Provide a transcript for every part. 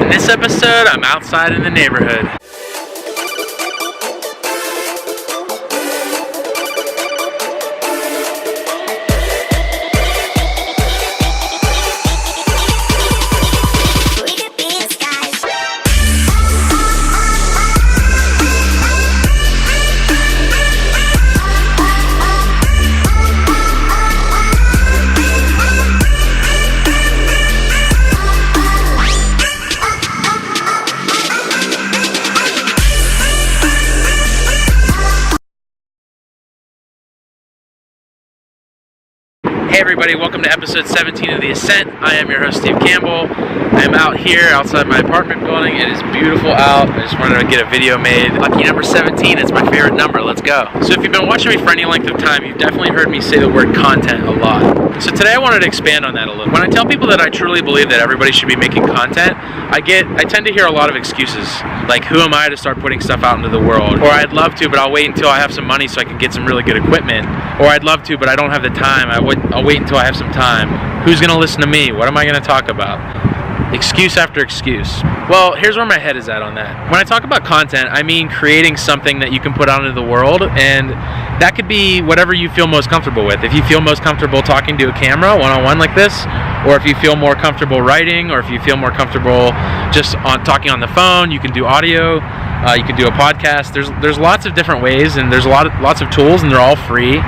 In this episode, I'm outside in the neighborhood. Hey everybody, welcome to episode 17 of the Ascent. I am your host, Steve Campbell. I am out here outside my apartment building. It is beautiful out. I just wanted to get a video made. Lucky number 17, it's my favorite number. Let's go. So if you've been watching me for any length of time, you've definitely heard me say the word content a lot. So today I wanted to expand on that a little. When I tell people that I truly believe that everybody should be making content, I tend to hear a lot of excuses. Like, who am I to start putting stuff out into the world? Or I'd love to, but I'll wait until I have some money so I can get some really good equipment. Or I'd love to, but I don't have the time. I'll wait until I have some time. Who's gonna listen to me? What am I gonna talk about? Excuse after excuse. Well, here's where my head is at on that. When I talk about content, I mean creating something that you can put out into the world, and that could be whatever you feel most comfortable with. If you feel most comfortable talking to a camera one-on-one like this, or if you feel more comfortable writing, or if you feel more comfortable just talking on the phone, you can do audio, you can do a podcast. There's lots of different ways, and there's lots of tools, and they're all free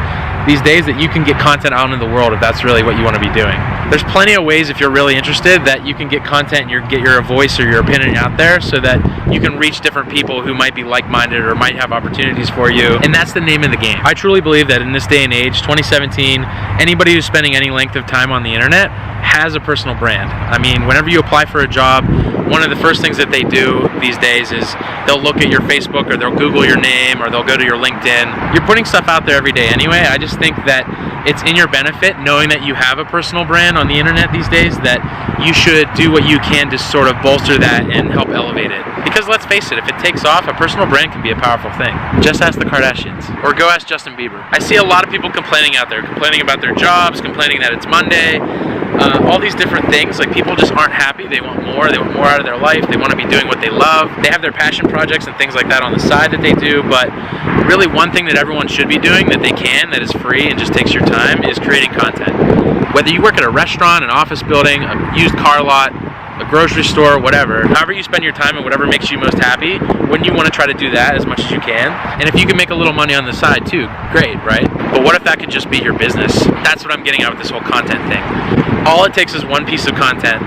these days that you can get content out in the world if that's really what you want to be doing. There's plenty of ways, if you're really interested, that you can get content and get your voice or your opinion out there so that you can reach different people who might be like-minded or might have opportunities for you, and that's the name of the game. I truly believe that in this day and age, 2017, anybody who's spending any length of time on the internet has a personal brand. I mean, whenever you apply for a job, one of the first things that they do these days is they'll look at your Facebook, or they'll Google your name, or they'll go to your LinkedIn. You're putting stuff out there every day anyway. I just think that it's in your benefit, knowing that you have a personal brand on the internet these days, that you should do what you can to sort of bolster that and help elevate it. Because let's face it, if it takes off, a personal brand can be a powerful thing. Just ask the Kardashians, or go ask Justin Bieber. I see a lot of people complaining out there, complaining about their jobs, complaining that it's Monday, all these different things. Like, people just aren't happy. They want more out of their life. They want to be doing what they love. They have their passion projects and things like that on the side that they do, but really one thing that everyone should be doing that they can, that is free and just takes your time, is creating content. Whether you work at a restaurant, an office building, a used car lot, a grocery store, whatever, however you spend your time and whatever makes you most happy, wouldn't you want to try to do that as much as you can? And if you can make a little money on the side too, great, right? But what if that could just be your business? That's what I'm getting at with this whole content thing. All it takes is one piece of content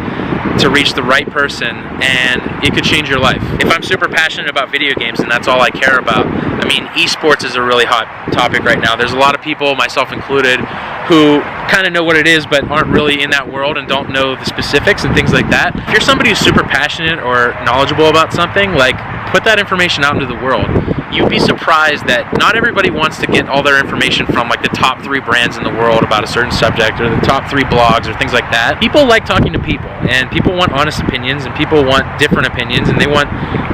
to reach the right person, and it could change your life. If I'm super passionate about video games and that's all I care about, I mean, esports is a really hot topic right now. There's a lot of people, myself included, who kind of know what it is but aren't really in that world and don't know the specifics and things like that. If you're somebody who's super passionate or knowledgeable about something, like, put that information out into the world. You'd be surprised that not everybody wants to get all their information from, like, the top 3 brands in the world about a certain subject, or the top 3 blogs or things like that. People like talking to people, and people want honest opinions, and people want different opinions, and they want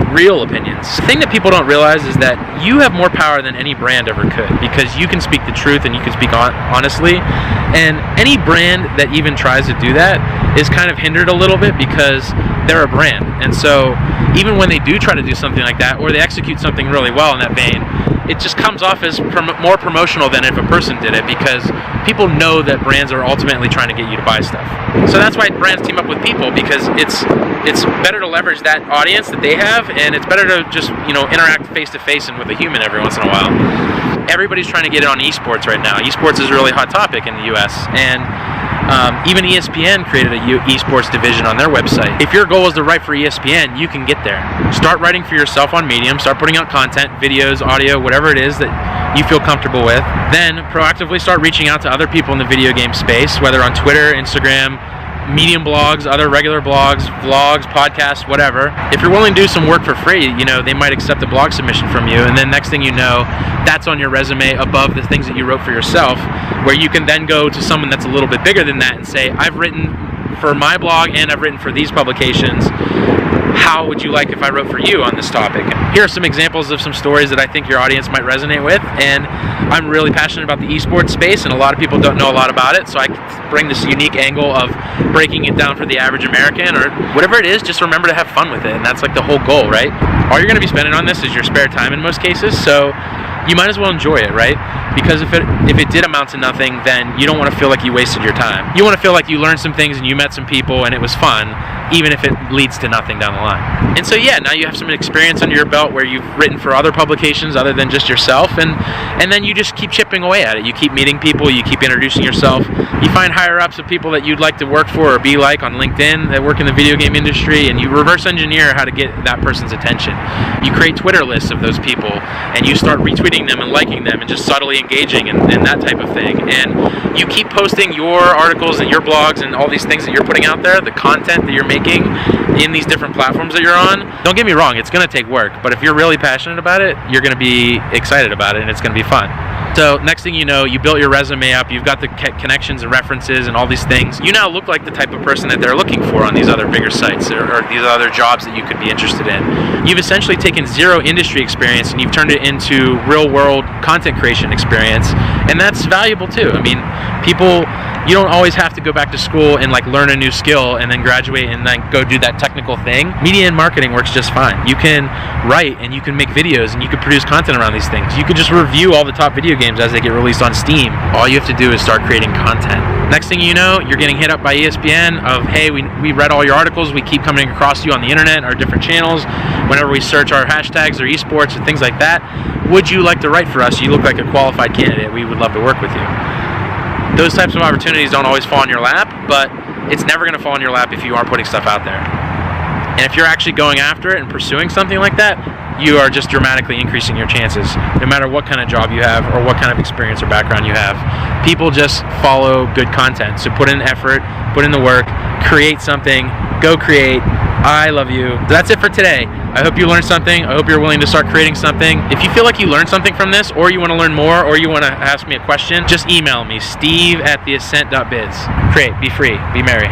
real opinions. The thing that people don't realize is that you have more power than any brand ever could, because you can speak the truth and you can speak honestly, and any brand that even tries to do that is kind of hindered a little bit because they're a brand. And so even when they do try to do something like that, or they execute something really well in that vein, it just comes off as more promotional than if a person did it, because people know that brands are ultimately trying to get you to buy stuff. So that's why brands team up with people, because it's better to leverage that audience that they have, and it's better to just, interact face to face and with a human every once in a while. Everybody's trying to get in on esports right now. Esports is a really hot topic in the US, and even ESPN created a esports division on their website. If your goal is to write for ESPN, you can get there. Start writing for yourself on Medium, start putting out content, videos, audio, whatever it is that you feel comfortable with. Then proactively start reaching out to other people in the video game space, whether on Twitter, Instagram, Medium blogs, other regular blogs, vlogs, podcasts, whatever. If you're willing to do some work for free, they might accept a blog submission from you, and then next thing you know, that's on your resume above the things that you wrote for yourself, where you can then go to someone that's a little bit bigger than that and say, I've written for my blog and I've written for these publications. how would you like if I wrote for you on this topic? Here are some examples of some stories that I think your audience might resonate with, and I'm really passionate about the esports space, and a lot of people don't know a lot about it, so I bring this unique angle of breaking it down for the average American, or whatever it is. Just remember to have fun with it, and that's like the whole goal, right? All you're going to be spending on this is your spare time in most cases, so you might as well enjoy it, right? Because if it did amount to nothing, then you don't want to feel like you wasted your time. You want to feel like you learned some things and you met some people and it was fun, even if it leads to nothing down the line. And so yeah, now you have some experience under your belt where you've written for other publications other than just yourself, and then you just keep chipping away at it. You keep meeting people, you keep introducing yourself, you find higher ups of people that you'd like to work for or be like on LinkedIn that work in the video game industry, and you reverse engineer how to get that person's attention. You create Twitter lists of those people and you start retweeting them and liking them and just subtly engaging and that type of thing. And you keep posting your articles and your blogs and all these things that you're putting out there, the content that you're making in these different platforms that you're on. Don't get me wrong, it's going to take work, but if you're really passionate about it, you're going to be excited about it and it's going to be fun. So next thing you know, you built your resume up, you've got the connections and references and all these things. You now look like the type of person that they're looking for on these other bigger sites or these other jobs that you could be interested in. You've essentially taken zero industry experience and you've turned it into real world content creation experience, and that's valuable too. I mean, you don't always have to go back to school and like learn a new skill and then graduate and then go do that technical thing. Media and marketing works just fine. You can write and you can make videos and you can produce content around these things. You can just review all the top video games as they get released on Steam. All you have to do is start creating content. Next thing you know, you're getting hit up by ESPN of, hey, we read all your articles, we keep coming across you on the internet, our different channels, whenever we search our hashtags or esports and things like that. Would you like to write for us? You look like a qualified candidate. We would love to work with you. Those types of opportunities don't always fall in your lap, but it's never going to fall in your lap if you aren't putting stuff out there. And if you're actually going after it and pursuing something like that, you are just dramatically increasing your chances, no matter what kind of job you have or what kind of experience or background you have. People just follow good content. So put in effort, put in the work, create something, go create. I love you. That's it for today. I hope you learned something. I hope you're willing to start creating something. If you feel like you learned something from this, or you want to learn more, or you want to ask me a question, just email me, steve@theascent.biz. Create, be free, be merry.